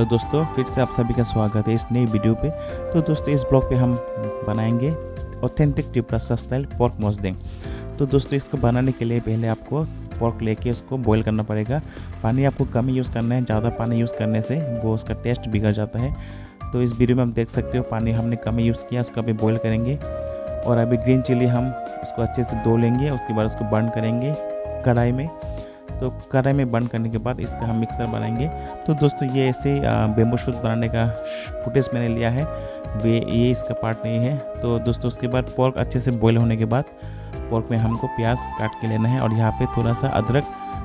दोस्तों, फिर से आप सभी का स्वागत है इस नई वीडियो पे। तो दोस्तों, इस ब्लॉग पे हम बनाएंगे ऑथेंटिक तिप्रासा स्टाइल पोर्क मोस्देंग। तो दोस्तों, इसको बनाने के लिए पहले आपको पोर्क लेके उसको बॉईल करना पड़ेगा। पानी आपको कम ही यूज़ करना है, ज़्यादा पानी यूज़ करने से वो उसका टेस्ट बिगड़ जाता है। तो इस वीडियो में आप देख सकते हो पानी हमने कम ही यूज़ किया, उसको अभी बॉईल करेंगे। और अभी ग्रीन चिली हम उसको अच्छे से धो लेंगे, उसके बाद उसको बर्न करेंगे कढ़ाई में। तो कढ़ाई में बर्न करने के बाद इसका हम मिक्सर बनाएंगे। तो दोस्तों, ये ऐसे बेम्बू शूट बनाने का फुटेज मैंने लिया है, ये इसका पार्ट नहीं है। तो दोस्तों, उसके बाद पोर्क अच्छे से बॉईल होने के बाद पोर्क में हमको प्याज काट के लेना है और यहाँ पे थोड़ा सा अदरक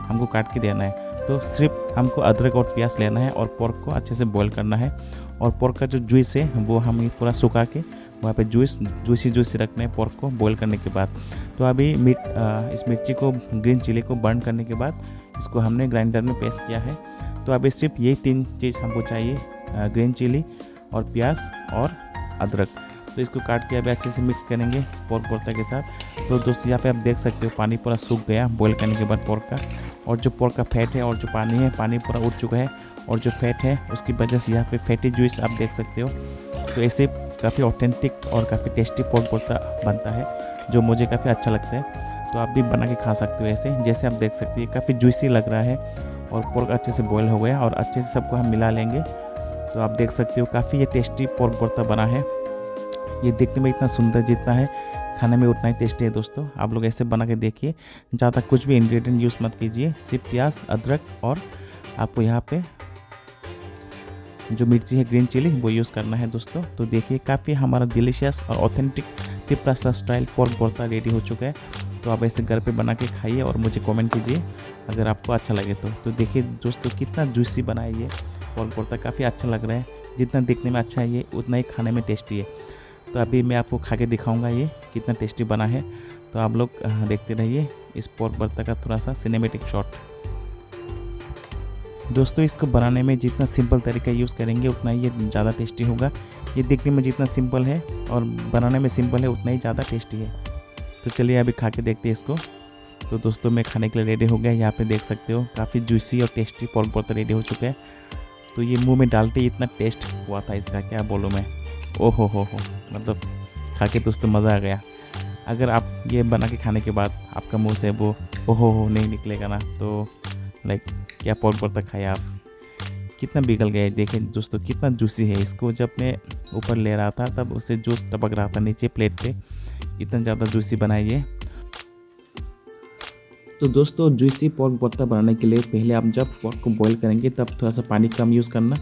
हमको काट के देना है। तो सिर्फ हमको अदरक और प्याज लेना है और पोर्क को अच्छे से बॉईल करना है। और पोर्क का जो जूस है वो हम पूरा सुखा के वहाँ पे जूसी रखना है पोर्क को बॉईल करने के बाद। तो अभी इस मिर्ची को, ग्रीन चिली को बर्न करने के बाद इसको हमने ग्राइंडर में पेस्ट किया है। तो अभी सिर्फ ये 3 चीज़ हमको चाहिए, ग्रीन चिली और प्याज और अदरक। तो इसको काट के अभी अच्छे से मिक्स करेंगे पोर्क भरता के साथ। तो दोस्तों, यहाँ पे आप देख सकते हो पानी पूरा सूख गया बॉईल करने के बाद पोर्क का। और जो पोर्क का फैट है और जो पानी है, पानी पूरा उड़ चुका है। और जो फैट है उसकी वजह से यहाँ पे फैटी जूस आप देख सकते हो। तो ऐसे काफ़ी ऑथेंटिक और काफ़ी टेस्टी पोर्क भरता बनता है, जो मुझे काफ़ी अच्छा लगता है। तो आप भी बना के खा सकते हो ऐसे। जैसे आप देख सकते हो ये काफ़ी जूसी लग रहा है और पोर्क अच्छे से बॉईल हो गया और अच्छे से सबको हम मिला लेंगे। तो आप देख सकते हो काफ़ी ये टेस्टी पोर्क भरता बना है। ये देखने में इतना सुंदर जितना है, खाने में उतना ही टेस्टी है। दोस्तों, आप लोग ऐसे बना के देखिए, ज़्यादा कुछ भी इंग्रेडिएंट यूज़ मत कीजिए, सिर्फ प्याज, अदरक और आपको यहाँ पे जो मिर्ची है ग्रीन चिली वो यूज़ करना है दोस्तों। तो देखिए काफ़ी हमारा डिलीशियस और ऑथेंटिक तिप्रासा स्टाइल पोर्क भरता रेडी हो चुका है। तो आप ऐसे घर पे बना के खाइए और मुझे कमेंट कीजिए अगर आपको अच्छा लगे तो देखिए दोस्तों, कितना जूसी बना है ये पोर्क भरता, काफ़ी अच्छा लग रहा है। जितना देखने में अच्छा है ये उतना ही खाने में टेस्टी है। तो अभी मैं आपको खा के दिखाऊँगा ये कितना टेस्टी बना है। तो आप लोग देखते रहिए इस पोर्क भरता का थोड़ा सा सिनेमेटिक शॉट। दोस्तों, इसको बनाने में जितना सिंपल तरीका यूज़ करेंगे उतना ही ये ज़्यादा टेस्टी होगा। ये देखने में जितना सिंपल है और बनाने में सिंपल है उतना ही ज़्यादा टेस्टी है। तो चलिए अभी खा के देखते हैं इसको। तो दोस्तों, मैं खाने के लिए रेडी हो गया। यहाँ पे देख सकते हो काफ़ी जूसी और टेस्टी पोर्क भरता रेडी हो चुका है। तो ये मुँह में डालते ही इतना टेस्ट हुआ था इसका, क्या बोलूँ मैं। ओहो हो, मतलब खा के दोस्तों मज़ा आ गया। अगर आप ये बना के खाने के बाद आपका मुँह से वो ओहो हो नहीं निकलेगा ना, तो लाइक क्या पोर्क भरता खाया आप, कितना पिघल गया है। देखिए दोस्तों, कितना जूसी है। इसको जब मैं ऊपर ले रहा था तब उससे जूस टपक रहा था नीचे प्लेट पे, इतना ज़्यादा जूसी बनाइए। तो दोस्तों, जूसी पोर्क भरता बनाने के लिए पहले आप जब पोर्क को बॉईल करेंगे तब थोड़ा सा पानी कम यूज़ करना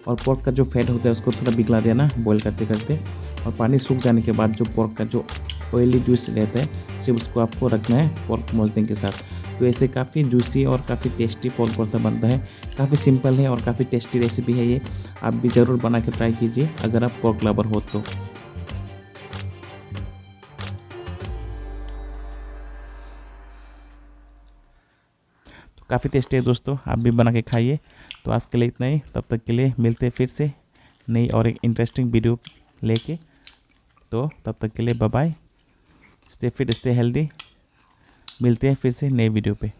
और पोर्क का जो फैट होता है उसको थोड़ा पिघला देना बॉईल करते करते। और पानी सूख जाने के बाद जो पोर्क का जो ऑयली जूस रहता है सिर्फ उसको आपको रखना है पोर्क मोस्देंग के साथ। तो ऐसे काफ़ी जूसी और काफ़ी टेस्टी पोर्क भरता बनता है। काफ़ी सिंपल है और काफ़ी टेस्टी रेसिपी है ये। आप भी ज़रूर बना के ट्राई कीजिए अगर आप पोर्क लवर हो तो। काफ़ी टेस्टी है दोस्तों, आप भी बना के खाइए। तो आज के लिए इतना ही, तब तक के लिए मिलते हैं फिर से नई और एक इंटरेस्टिंग वीडियो लेके। तो तब तक के लिए bye bye, stay fit, stay healthy. मिलते हैं फिर से नई वीडियो पे।